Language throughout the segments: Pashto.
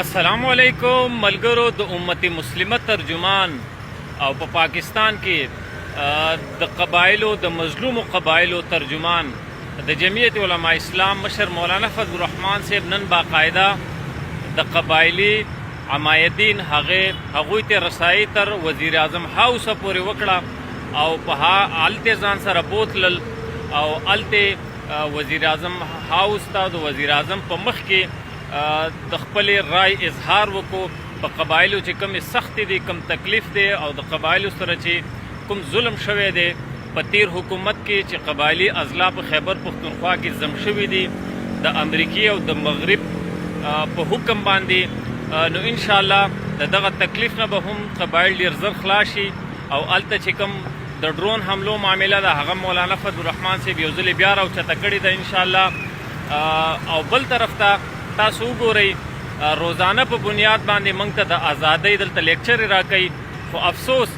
السلام علیکم ملګرو د امت مسلمه ترجمان او په پاکستان کې د قبایلو د مظلومو قبایلو ترجمان د جمعیت علماء اسلام مشر مولانا فضل الرحمن صاحب نن باقاعده د قبایلی عمایدین هغوی ته رسایي تر وزیر اعظم هاوس پورې وکړه او په الته ځان سره بوتلل او الته وزیر اعظم هاوس ته د وزیر اعظم په مخ کې د خپل رای اظهار وکړو په قبایلو چې کوم سخت دي کوم تکلیف دی او د قبایلو سره چې کوم ظلم شوی دی په تیر حکومت کې چې قبایلی اضلاع په خیبر پختونخوا کې زم شوي دي د امریکای او د مغرب په حکم باندې نو ان شاء الله دغه تکلیف نه به هم قبایل ډیر زر خلاص شي او الته چې کوم د ډرون حملو معامله ده هغه مولانا فضل الرحمن صاحب یو ځل بیا راوچته کړې ده ان شاء الله او بل طرف ته تاسو وګورئ روزانه په بنیاد باندې موږ ته د ازادۍ دلته لیکچر راکوي خو افسوس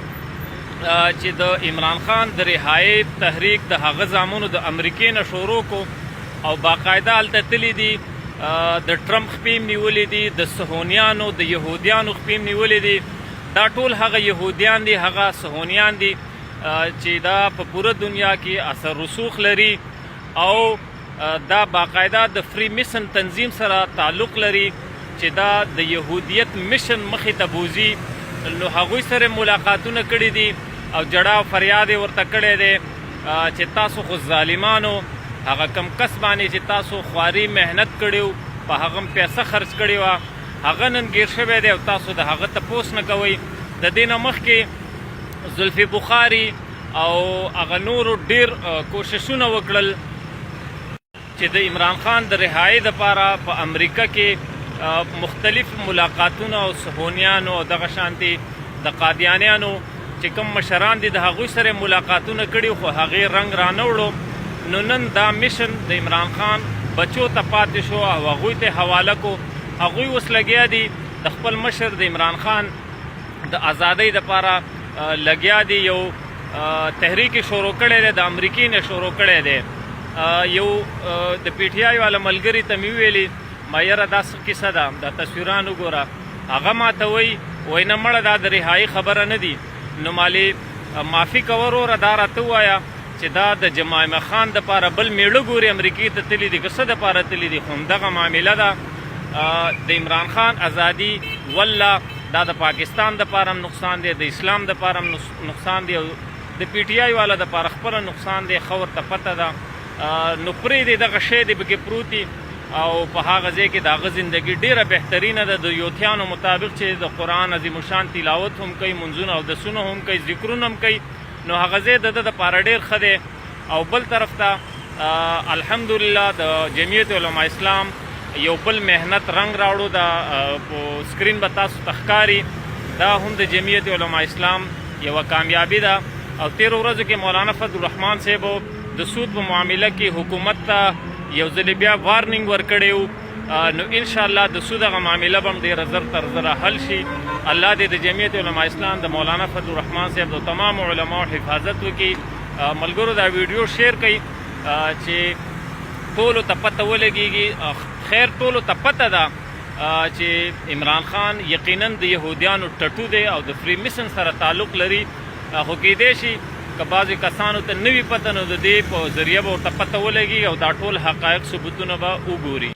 چې د عمران خان د رهایي تحریک د هغه زامنو د امریکې نه شروع کو او باقاعده هلته تللی دي د ټرمپ خپې نیولې دي د صهیونیانو د یهودیانو خپې نیولې دي دا ټول هغه یهودیان دي هغه صهیونیان دي چې دا په پوره دنیا کې اثر رسوخ لري او دا باقاعده د فری میشن تنظیم سره تعلق لري چې دا د یهودیت میشن مخې ته بوزي نو هغوی سره ملاقاتونه کړي دي او جړه او فریاد ورته کړی دی چې تاسو خو ظالمانو هغه کم کس باندې چې تاسو خواري محنت کړي په هغه پیسه خرج کړي وه هغه نن ګیر شوی دی او تاسو د هغه تپوس نه کوئ د دې نه مخکې زلفي بخاري او هغه نورو ډیر کوششونه وکړل چې د عمران خان د رهایي دپاره په امریکا کې مختلف ملاقاتونه او صهیونیانو او دغه شانتي د قادیانیانو چې کوم مشران دي د هغوی سره ملاقاتونه کړي خو هغې رنګ رانه وړو نو نن دا میشن د عمران خان بچو ته پاتې شو او هغوی ته حواله کو هغوی اوس لګیا دي د خپل مشر د عمران خان د ازادۍ دپاره لګیا دي یو تحریک شروع کړی دی د امریکې نه شروع کړی دی یو د پی ټی آی والا ملګري ته مې ویلي ما یاره دا څه کیسه ده دا تصویران وګوره هغه ماته وایي نه مړه دا د رهایي خبره نه دي نو مالې معافي کوه وروره دا راته ووایه چې دا د جمایمه خان دپاره بل میړه ګوري امریکې ته تللی دي که څه دپاره تللی دي خو همدغه معامله ده د عمران خان ازادي والله دا د پاکستان دپاره هم نقصان دی د اسلام دپاره هم نقصان دی او د پی ټی آی والا دپاره خپله نقصان دی ښه ورته پته ده نو پرېږدي دغه شی دی پکې پروت دي او په هغه ځای کې د هغه زندګي ډېره بهترینه ده د یوتیانو مطابق چې د قرآن عظیم الشان تلاوت هم کوي منځونه اودسونه هم کوي ذکرونه هم کوي نو هغه ځای د ده دپاره ډېر ښه دی او بل طرف ته الحمدلله د جمعیت علماء اسلام یو بل محنت رنګ راوړو دا په سکرین به تاسو ته ښکاري دا هم د جمعیت علماء اسلام یوه کامیابي ده او تېرو ورځو کې مولانا فضل الرحمن صاحب د سود په معامله کې حکومت ته یو ځل بیا وارننګ ورکړی و نو انشاءالله د سود هغه معامله به هم ډېره زر تر زره حل شي الله دې د جمعیت علماء اسلام د مولانا فضل الرحمن صاحب د تمامو علماو حفاظت وکړي ملګرو دا ویډیو شیر کړئ چې ټولو ته پته ولګېږي خیر ټولو ته پته ده چې عمران خان یقینا د یهودیانو ټټو دی او د فری میشن سره تعلق لري خو کیدای شي که بعضې کسانو ته نوي پته نو د دې په ذریعه به ورته پته ولګي او دا ټول حقایق ثبوتونه به وګوري